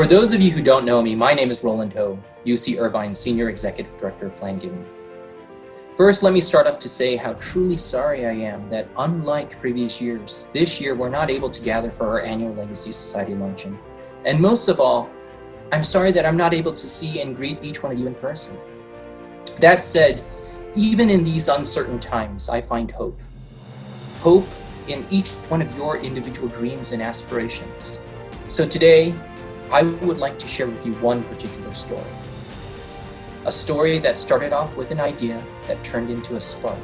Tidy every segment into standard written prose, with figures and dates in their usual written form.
those of you who don't know me, my name is Roland Ho, UC Irvine Senior Executive Director of Plan Giving. First, let me start off to say how truly sorry I am that unlike previous years, this year we're not able to gather for our annual Legacy Society luncheon. And most of all, I'm sorry that I'm not able to see and greet each one of you in person. That said, even in these uncertain times, I find hope. Hope in each one of your individual dreams and aspirations. So today, I would like to share with you one particular story. A story that started off with an idea that turned into a spark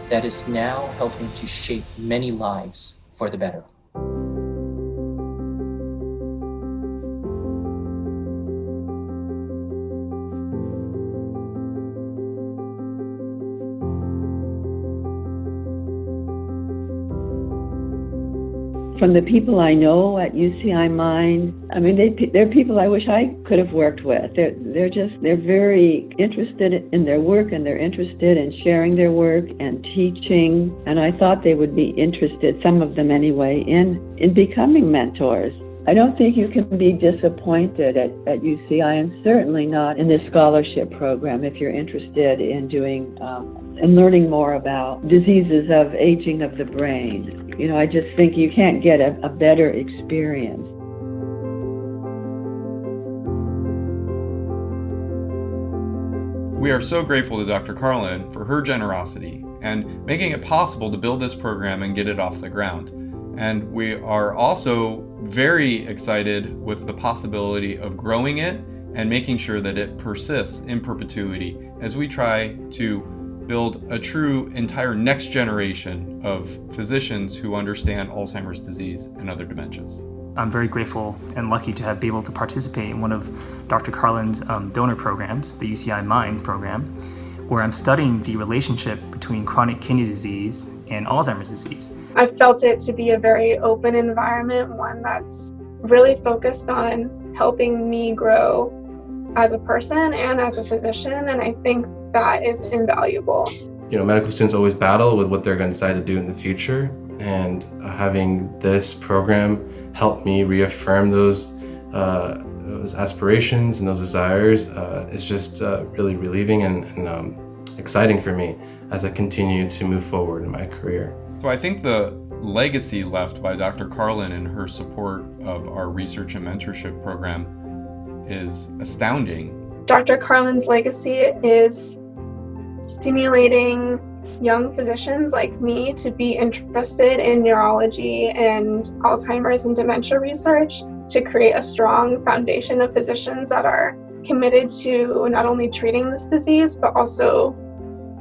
that is now helping to shape many lives for the better. From the people I know at UCI MIND, they're people I wish I could have worked with. They're very interested in their work, and they're interested in sharing their work and teaching. And I thought they would be interested, some of them anyway, in becoming mentors. I don't think you can be disappointed at UCI, and certainly not in this scholarship program if you're interested in doing and learning more about diseases of aging of the brain. I just think you can't get a better experience. We are so grateful to Dr. Carlin for her generosity and making it possible to build this program and get it off the ground. And we are also very excited with the possibility of growing it and making sure that it persists in perpetuity as we try to build a true entire next generation of physicians who understand Alzheimer's disease and other dementias. I'm very grateful and lucky to have been able to participate in one of Dr. Carlin's donor programs, the UCI MIND program, where I'm studying the relationship between chronic kidney disease and Alzheimer's disease. I felt it to be a very open environment, one that's really focused on helping me grow as a person and as a physician, and I think that is invaluable. Medical students always battle with what they're going to decide to do in the future, and having this program help me reaffirm those aspirations and those desires is just really relieving and exciting for me as I continue to move forward in my career. So I think the legacy left by Dr. Carlin and her support of our research and mentorship program is astounding. Dr. Carlin's legacy is stimulating young physicians like me to be interested in neurology and Alzheimer's and dementia research, to create a strong foundation of physicians that are committed to not only treating this disease, but also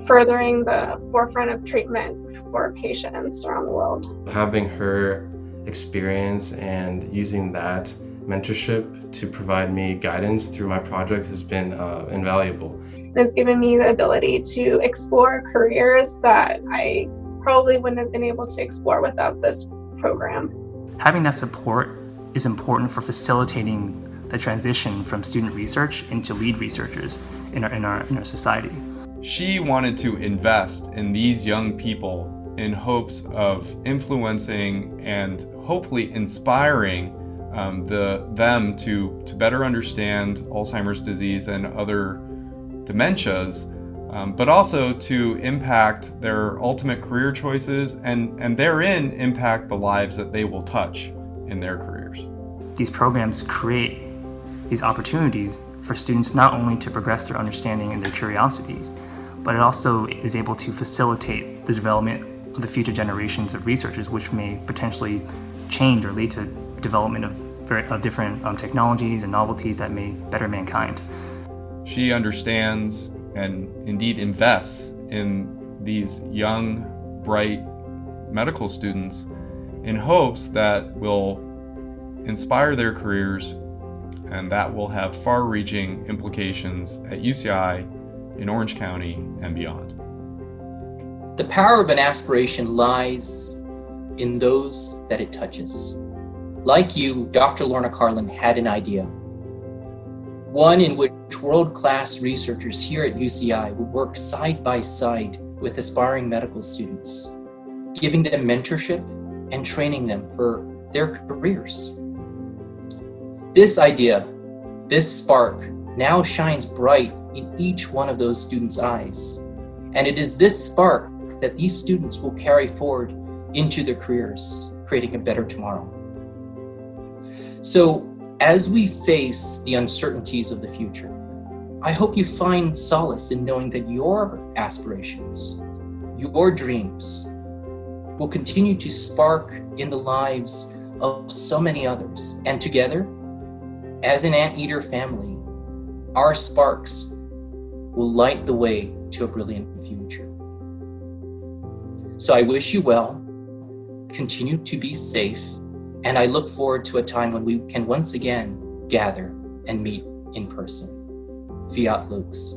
furthering the forefront of treatment for patients around the world. Having her experience and using that mentorship to provide me guidance through my project has been invaluable. It has given me the ability to explore careers that I probably wouldn't have been able to explore without this program. Having that support is important for facilitating the transition from student research into lead researchers in our society. She wanted to invest in these young people in hopes of influencing and hopefully inspiring them to better understand Alzheimer's disease and other dementias, but also to impact their ultimate career choices and therein impact the lives that they will touch in their careers. These programs create these opportunities for students not only to progress their understanding and their curiosities, but it also is able to facilitate the development of the future generations of researchers, which may potentially change or lead to development of different technologies and novelties that may better mankind. She understands and indeed invests in these young, bright medical students in hopes that will inspire their careers and that will have far-reaching implications at UCI, in Orange County, and beyond. The power of an aspiration lies in those that it touches. Like you, Dr. Lorna Carlin had an idea, one in which world-class researchers here at UCI would work side by side with aspiring medical students, giving them mentorship and training them for their careers. This idea This spark now shines bright in each one of those students' eyes. And it is this spark that these students will carry forward into their careers, creating a better tomorrow. So, as we face the uncertainties of the future, I hope you find solace in knowing that your aspirations, your dreams, will continue to spark in the lives of so many others. And together, as an anteater family, our sparks will light the way to a brilliant future. So I wish you well, continue to be safe, and I look forward to a time when we can once again gather and meet in person. Fiat Lux.